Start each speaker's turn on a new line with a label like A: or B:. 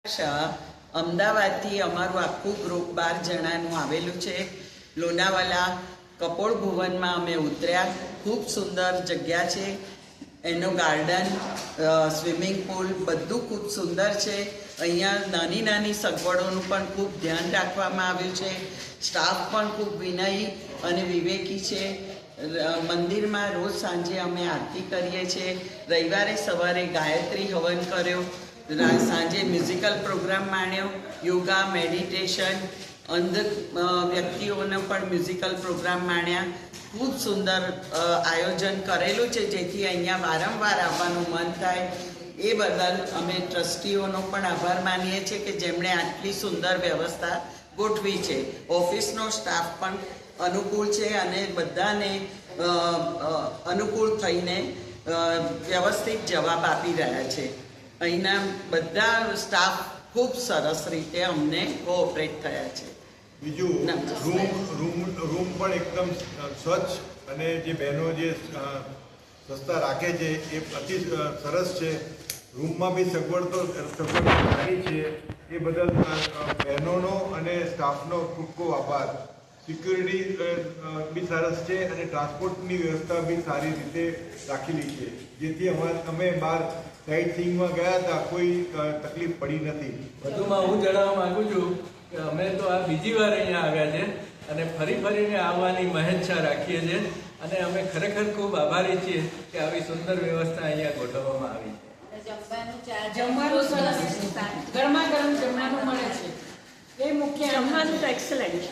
A: અમદાવાદથી અમારું આખું ગ્રુપ 12 જણાનું આવેલું છે. લોનાવાલા કપોળ ભુવનમાં અમે ઉતર્યા. ખૂબ સુંદર જગ્યા છે. એનું ગાર્ડન, સ્વિમિંગ પુલ બધું ખૂબ સુંદર છે. અહીંયા નાની નાની સગવડોનું પણ ખૂબ ધ્યાન રાખવામાં આવ્યું છે. સ્ટાફ પણ ખૂબ વિનયી અને વિવેકી છે. મંદિરમાં રોજ સાંજે અમે આરતી કરીએ છીએ. રવિવારે સવારે ગાયત્રી હવન કર્યો. સાંજે મ્યુઝિકલ પ્રોગ્રામ માણ્યો. યોગા, મેડિટેશન, અંધ વ્યક્તિઓનો પણ મ્યુઝિકલ પ્રોગ્રામ માણ્યા. ખૂબ સુંદર આયોજન કરેલું છે, જેથી અહીંયા વારંવાર આવવાનું મન થાય. એ બદલ અમે ટ્રસ્ટીઓનો પણ આભાર માનીએ છીએ કે જેમણે આટલી સુંદર વ્યવસ્થા ગોઠવી છે. ઓફિસનો સ્ટાફ પણ અનુકૂળ છે અને બધાને અનુકૂળ થઈને વ્યવસ્થિત જવાબ આપી રહ્યા છે. અહીંના બધા સ્ટાફ ખૂબ સરસ રીતે અમને કોઓપરેટ થયા છે.
B: બીજું રૂમ પણ એકદમ સ્વચ્છ અને જે બહેનો જે સ્વચ્છતા રાખે છે એ અતિ સરસ છે. રૂમમાં બી સગવડ સારી છે. એ બદલ બહેનોનો અને સ્ટાફનો ખૂબ ખૂબ આભાર. સિક્યુરિટી બી સરસ છે અને ટ્રાન્સપોર્ટની વ્યવસ્થા બી સારી રીતે રાખેલી છે, જેથી અમે બહાર સાઇટ સીઈંગમાં ગયા હતા, કોઈ તકલીફ પડી નથી.
C: વધુમાં હું જણાવવા માગું છું કે અમે તો આ બીજી વાર અહીંયા આવ્યા છે અને ફરીને આવવાની મહેચ્છા રાખીએ છીએ અને અમે ખરેખર ખૂબ આભારી છીએ કે આવી સુંદર વ્યવસ્થા અહીંયા ગોઠવવામાં આવી છે.
D: જમવાનું સરસ, ગરમા ગરમ જમવાનું મળે છે. એ મુખ્ય, જમવાનું તો એક્સલન્ટ.